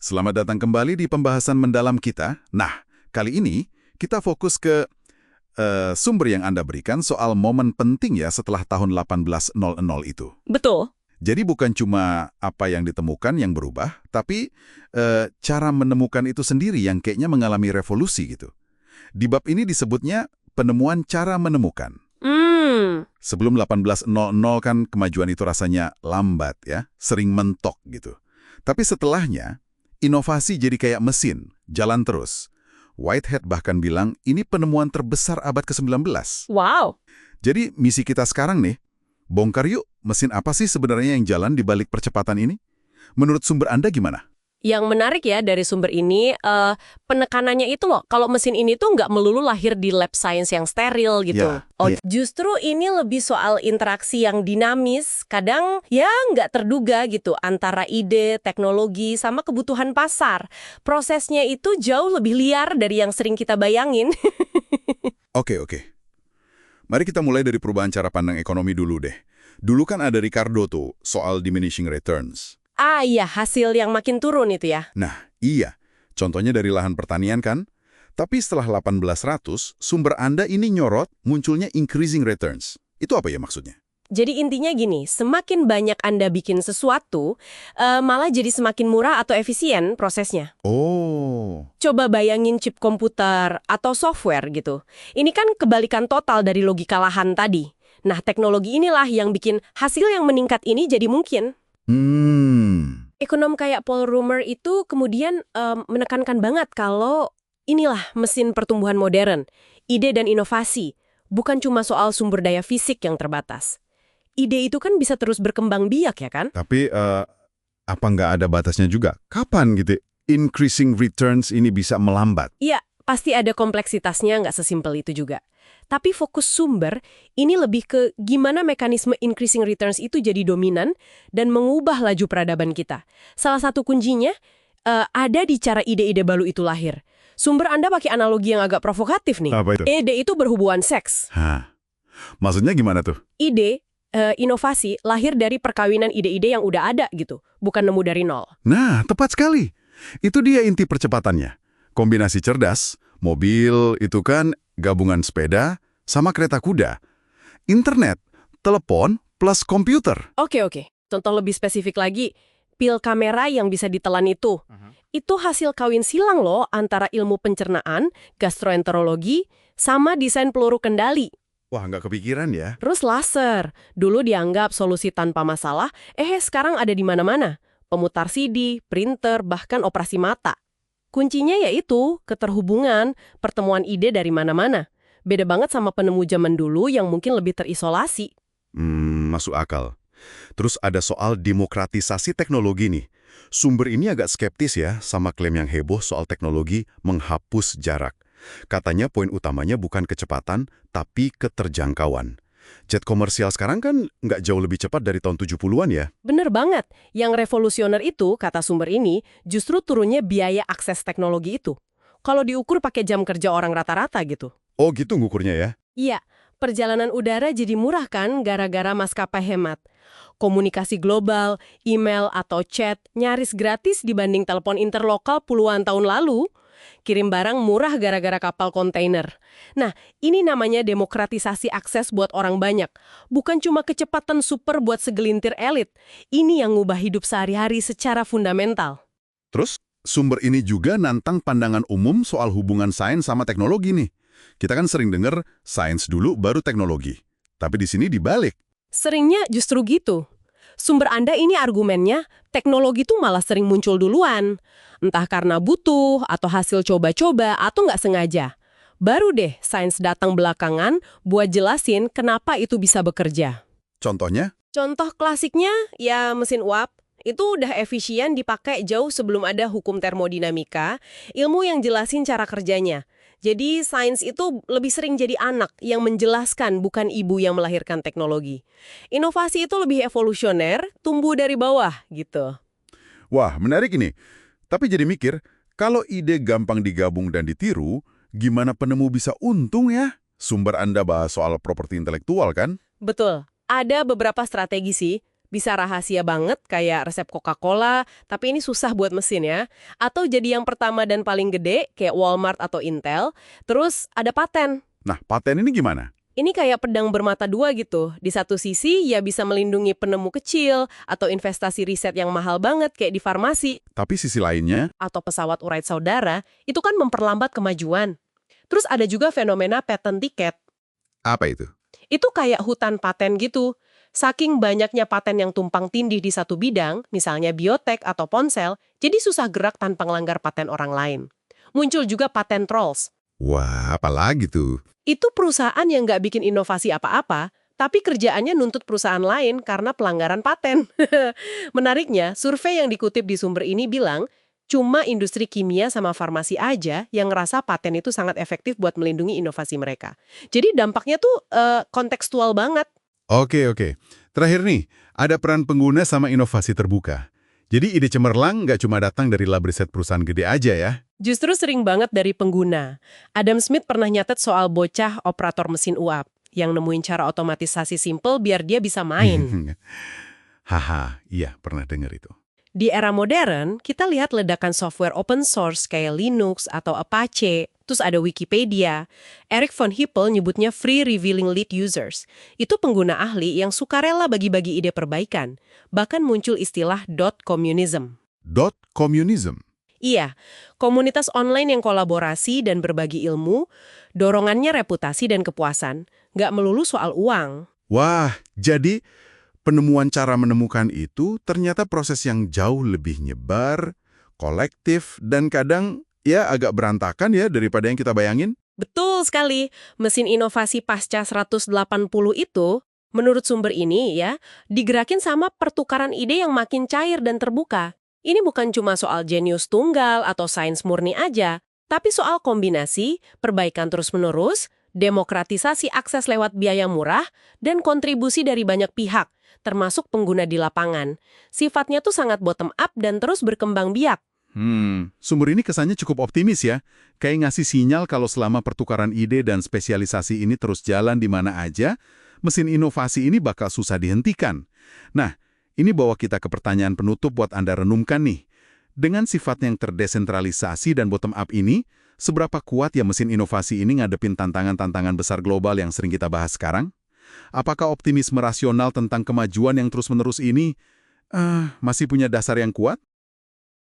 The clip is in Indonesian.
Selamat datang kembali di pembahasan mendalam kita. Nah, kali ini kita fokus ke sumber yang Anda berikan soal momen penting ya setelah tahun 1800 itu. Betul. Jadi bukan cuma apa yang ditemukan yang berubah, tapi cara menemukan itu sendiri yang kayaknya mengalami revolusi gitu. Di bab ini disebutnya penemuan cara menemukan. Sebelum 1800 kan kemajuan itu rasanya lambat ya, sering mentok gitu. Tapi setelahnya, inovasi jadi kayak mesin, jalan terus. Whitehead bahkan bilang ini penemuan terbesar abad ke-19. Wow. Jadi misi kita sekarang nih, bongkar yuk mesin apa sih sebenarnya yang jalan di balik percepatan ini? Menurut sumber Anda gimana? Yang menarik ya dari sumber ini, penekanannya itu loh, kalau mesin ini tuh nggak melulu lahir di lab science yang steril gitu. Justru ini lebih soal interaksi yang dinamis, kadang ya nggak terduga gitu, antara ide, teknologi, sama kebutuhan pasar. Prosesnya itu jauh lebih liar dari yang sering kita bayangin. Oke. Mari kita mulai dari perubahan cara pandang ekonomi dulu deh. Dulu kan ada Ricardo tuh, soal diminishing returns. Ah iya, hasil yang makin turun itu ya. Nah, iya. Contohnya dari lahan pertanian kan? Tapi setelah 1800, sumber Anda ini nyorot munculnya increasing returns. Itu apa ya maksudnya? Jadi intinya gini, semakin banyak Anda bikin sesuatu, malah jadi semakin murah atau efisien prosesnya. Oh. Coba bayangin chip komputer atau software gitu. Ini kan kebalikan total dari logika lahan tadi. Nah, teknologi inilah yang bikin hasil yang meningkat ini jadi mungkin. Ekonom kayak Paul Romer itu kemudian menekankan banget kalau inilah mesin pertumbuhan modern, ide dan inovasi, bukan cuma soal sumber daya fisik yang terbatas. Ide itu kan bisa terus berkembang biak ya kan? Tapi apa nggak ada batasnya juga? Kapan gitu increasing returns ini bisa melambat? Iya, pasti ada kompleksitasnya, nggak sesimpel itu juga. Tapi fokus sumber ini lebih ke gimana mekanisme increasing returns itu jadi dominan dan mengubah laju peradaban kita. Salah satu kuncinya ada di cara ide-ide baru itu lahir. Sumber Anda pakai analogi yang agak provokatif nih. Apa itu? Ide itu berhubungan seks. Hah. Maksudnya gimana tuh? Ide, inovasi lahir dari perkawinan ide-ide yang udah ada gitu, bukan nemu dari nol. Nah, tepat sekali. Itu dia inti percepatannya. Kombinasi cerdas, mobil itu kan gabungan sepeda sama kereta kuda. Internet, telepon, plus komputer. Oke. Contoh lebih spesifik lagi, pil kamera yang bisa ditelan itu. Itu hasil kawin silang loh antara ilmu pencernaan, gastroenterologi, sama desain peluru kendali. Wah, nggak kepikiran ya. Terus laser. Dulu dianggap solusi tanpa masalah, sekarang ada di mana-mana. Pemutar CD, printer, bahkan operasi mata. Kuncinya yaitu keterhubungan, pertemuan ide dari mana-mana. Beda banget sama penemu zaman dulu yang mungkin lebih terisolasi. Masuk akal. Terus ada soal demokratisasi teknologi nih. Sumber ini agak skeptis ya sama klaim yang heboh soal teknologi menghapus jarak. Katanya poin utamanya bukan kecepatan, tapi keterjangkauan. Jet komersial sekarang kan nggak jauh lebih cepat dari tahun 70-an ya? Bener banget. Yang revolusioner itu, kata sumber ini, justru turunnya biaya akses teknologi itu. Kalau diukur pakai jam kerja orang rata-rata gitu. Oh gitu ngukurnya ya? Iya, perjalanan udara jadi murah kan gara-gara maskapai hemat. Komunikasi global, email atau chat nyaris gratis dibanding telepon interlokal puluhan tahun lalu. Kirim barang murah gara-gara kapal kontainer. Nah, ini namanya demokratisasi akses buat orang banyak. Bukan cuma kecepatan super buat segelintir elit. Ini yang ngubah hidup sehari-hari secara fundamental. Terus, sumber ini juga nantang pandangan umum soal hubungan sains sama teknologi nih. Kita kan sering dengar sains dulu baru teknologi. Tapi di sini dibalik. Seringnya justru gitu. Sumber Anda ini argumennya, teknologi itu malah sering muncul duluan. Entah karena butuh, atau hasil coba-coba, atau nggak sengaja. Baru deh sains datang belakangan buat jelasin kenapa itu bisa bekerja. Contohnya? Contoh klasiknya, ya mesin uap. Itu udah efisien dipakai jauh sebelum ada hukum termodinamika, ilmu yang jelasin cara kerjanya. Jadi sains itu lebih sering jadi anak yang menjelaskan, bukan ibu yang melahirkan teknologi. Inovasi itu lebih evolusioner, tumbuh dari bawah gitu. Wah, menarik ini. Tapi jadi mikir, kalau ide gampang digabung dan ditiru, gimana penemu bisa untung ya? Sumber Anda bahas soal properti intelektual kan? Betul. Ada beberapa strategi sih. Bisa rahasia banget kayak resep Coca-Cola, tapi ini susah buat mesin ya. Atau jadi yang pertama dan paling gede kayak Walmart atau Intel. Terus ada paten. Nah, paten ini gimana? Ini kayak pedang bermata dua gitu. Di satu sisi ya bisa melindungi penemu kecil atau investasi riset yang mahal banget kayak di farmasi Tapi sisi lainnya, atau pesawat urait saudara, itu kan memperlambat kemajuan. Terus ada juga fenomena patent ticket. apa itu? Itu kayak hutan paten gitu. Saking banyaknya paten yang tumpang tindih di satu bidang, misalnya biotek atau ponsel, jadi susah gerak tanpa melanggar paten orang lain. Muncul juga patent trolls. Wah, apalagi tuh? Itu perusahaan yang nggak bikin inovasi apa-apa, tapi kerjaannya nuntut perusahaan lain karena pelanggaran paten. Menariknya, survei yang dikutip di sumber ini bilang, cuma industri kimia sama farmasi aja yang ngerasa paten itu sangat efektif buat melindungi inovasi mereka. Jadi dampaknya tuh kontekstual banget. Oke. Terakhir nih, ada peran pengguna sama inovasi terbuka. Jadi ide cemerlang nggak cuma datang dari lab riset perusahaan gede aja ya. Justru sering banget dari pengguna. Adam Smith pernah nyatet soal bocah operator mesin uap yang nemuin cara otomatisasi simple biar dia bisa main. Haha, iya pernah dengar itu. Di era modern, kita lihat ledakan software open source kayak Linux atau Apache, terus ada Wikipedia. Eric von Hippel nyebutnya free revealing lead users. Itu pengguna ahli yang sukarela bagi-bagi ide perbaikan. Bahkan muncul istilah .communism. .communism? Iya, komunitas online yang kolaborasi dan berbagi ilmu, dorongannya reputasi dan kepuasan, nggak melulu soal uang. Wah, jadi penemuan cara menemukan itu ternyata proses yang jauh lebih nyebar, kolektif, dan kadang ya agak berantakan ya daripada yang kita bayangin. Betul sekali, mesin inovasi pasca 180 itu, menurut sumber ini ya, digerakin sama pertukaran ide yang makin cair dan terbuka. Ini bukan cuma soal jenius tunggal atau sains murni aja, tapi soal kombinasi, perbaikan terus-menerus, demokratisasi akses lewat biaya murah, dan kontribusi dari banyak pihak, termasuk pengguna di lapangan. Sifatnya tuh sangat bottom up dan terus berkembang biak. Sumber ini kesannya cukup optimis ya. Kayak ngasih sinyal kalau selama pertukaran ide dan spesialisasi ini terus jalan di mana aja, mesin inovasi ini bakal susah dihentikan. Nah, ini bawa kita ke pertanyaan penutup buat Anda renungkan nih. Dengan sifat yang terdesentralisasi dan bottom up ini, seberapa kuat ya mesin inovasi ini ngadepin tantangan-tantangan besar global yang sering kita bahas sekarang? Apakah optimisme rasional tentang kemajuan yang terus-menerus ini masih punya dasar yang kuat?